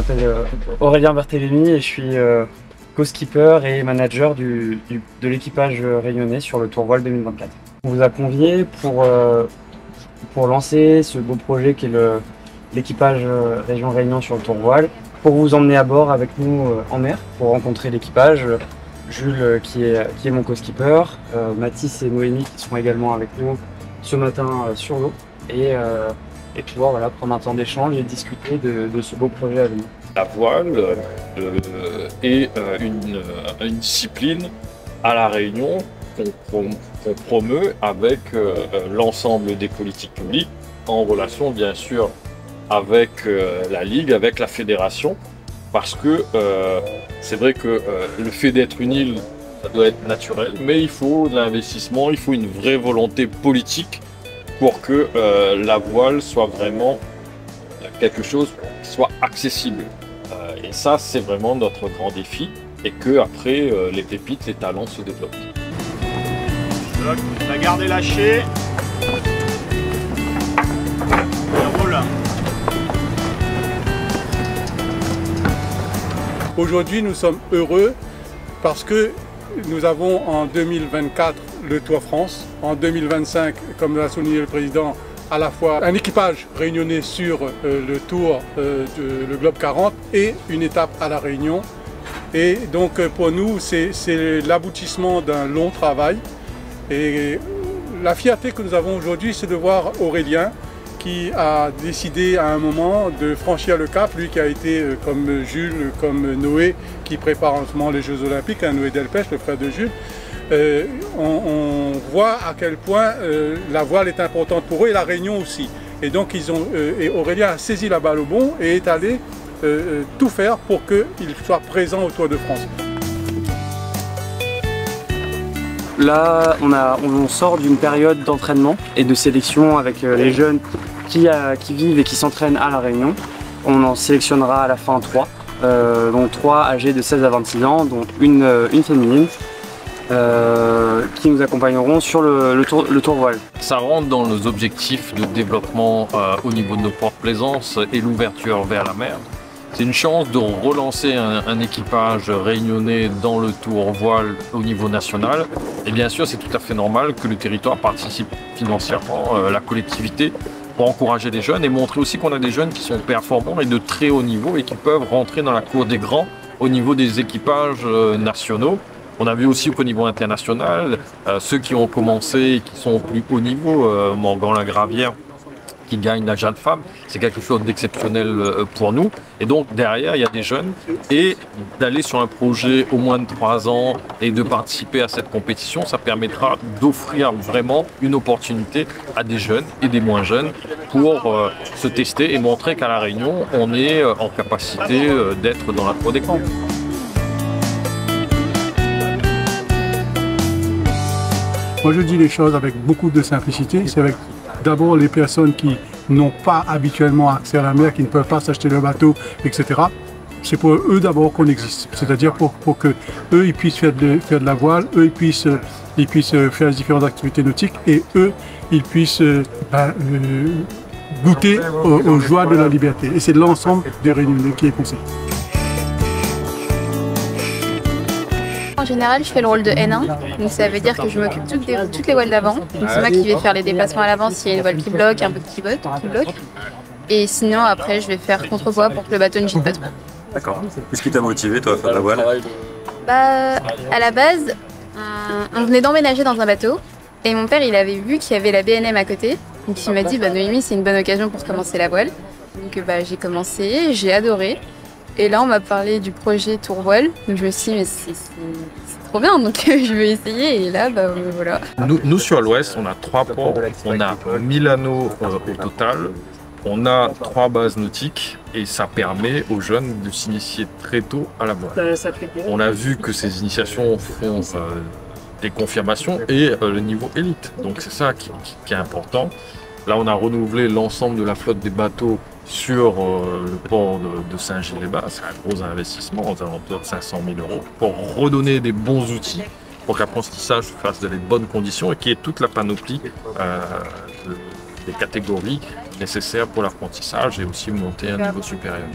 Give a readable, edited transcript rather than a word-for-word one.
m'appelle Aurélien Barthélémy et je suis co-skipper et manager de l'équipage réunionnais sur le Tour Voile 2024. On vous a convié pour lancer ce beau projet qui est l'équipage Région Réunion sur le Tour Voile, pour vous emmener à bord avec nous en mer, pour rencontrer l'équipage, Jules qui est mon co-skipper, Mathis et Noémie qui sont également avec nous ce matin sur l'eau, et pouvoir prendre un temps d'échange et discuter de ce beau projet à venir. La voile est une discipline à La Réunion qu'on promeut avec l'ensemble des politiques publiques, en relation bien sûr avec la Ligue, avec la fédération, parce que c'est vrai que le fait d'être une île, ça doit être naturel, mais il faut de l'investissement, il faut une vraie volonté politique pour que la voile soit vraiment quelque chose qui soit accessible. Et ça, c'est vraiment notre grand défi, et que après les pépites, les talents se développent. La garde est lâchée. Et roule. Aujourd'hui, nous sommes heureux parce que nous avons en 2024 le Tour France, en 2025, comme l'a souligné le président, à la fois un équipage réunionnais sur le Tour, le Globe 40 et une étape à La Réunion. Et donc pour nous, c'est l'aboutissement d'un long travail. Et la fierté que nous avons aujourd'hui, c'est de voir Aurélien qui a décidé à un moment de franchir le cap, lui qui a été comme Jules, comme Noé, qui prépare en ce moment les Jeux Olympiques, Noé Delpech, le frère de Jules. On voit à quel point la voile est importante pour eux et la Réunion aussi. Et donc et Aurélien a saisi la balle au bon et est allé tout faire pour qu'il soit présent au Tour de France. Là, on sort d'une période d'entraînement et de sélection avec les jeunes qui vivent et qui s'entraînent à La Réunion. On en sélectionnera à la fin 3, donc 3 âgés de 16 à 26 ans, dont une féminine, qui nous accompagneront sur le tour voile. Ça rentre dans nos objectifs de développement au niveau de nos ports de plaisance et l'ouverture vers la mer. C'est une chance de relancer un équipage réunionnais dans le tour voile au niveau national. Et bien sûr, c'est tout à fait normal que le territoire participe financièrement, la collectivité, pour encourager les jeunes et montrer aussi qu'on a des jeunes qui sont performants et de très haut niveau et qui peuvent rentrer dans la cour des grands au niveau des équipages nationaux. On a vu aussi qu'au niveau international, ceux qui ont commencé et qui sont au plus haut niveau, Morgan Lagravière, qui gagne la Jeanne Femme, c'est quelque chose d'exceptionnel pour nous. Et donc derrière, il y a des jeunes, et d'aller sur un projet au moins de 3 ans et de participer à cette compétition, ça permettra d'offrir vraiment une opportunité à des jeunes et des moins jeunes pour se tester et montrer qu'à La Réunion, on est en capacité d'être dans la cour des grands. Moi je dis les choses avec beaucoup de simplicité, c'est avec d'abord les personnes qui n'ont pas habituellement accès à la mer, qui ne peuvent pas s'acheter le bateau, etc. C'est pour eux d'abord qu'on existe, c'est-à-dire pour que eux ils puissent faire de la voile, eux ils puissent faire les différentes activités nautiques et eux ils puissent goûter aux joies de la liberté. Et c'est l'ensemble des Réunionnais qui est concerné. En général, je fais le rôle de N1, donc ça veut dire que je m'occupe de toutes les voiles d'avant. C'est moi qui vais faire les déplacements à l'avant s'il y a une voile qui bloque, un peu qui bloque. Et sinon, après, je vais faire contre-poids pour que le bateau ne gîte pas trop. D'accord. Qu'est-ce qui t'a motivé, toi, à faire de la voile? À la base, on venait d'emménager dans un bateau et mon père, il avait vu qu'il y avait la BNM à côté. Donc il m'a dit, Noémie, c'est une bonne occasion pour commencer la voile. Donc j'ai commencé, j'ai adoré. Et là, on m'a parlé du projet Tour Voile. Donc je me suis dit, mais c'est trop bien, donc je vais essayer. Et là, voilà. Nous sur l'Ouest, on a 3 ports. On a Milano au total. On a 3 bases nautiques et ça permet aux jeunes de s'initier très tôt à la voile. On a vu que ces initiations font des confirmations et le niveau élite. Donc c'est ça qui est important. Là, on a renouvelé l'ensemble de la flotte des bateaux sur le port de Saint-Gilles-les-Bas. C'est un gros investissement, aux alentours de 500 000 €, pour redonner des bons outils pour que l'apprentissage se fasse dans les bonnes conditions et qu'il y ait toute la panoplie des catégories nécessaires pour l'apprentissage et aussi monter à un niveau supérieur.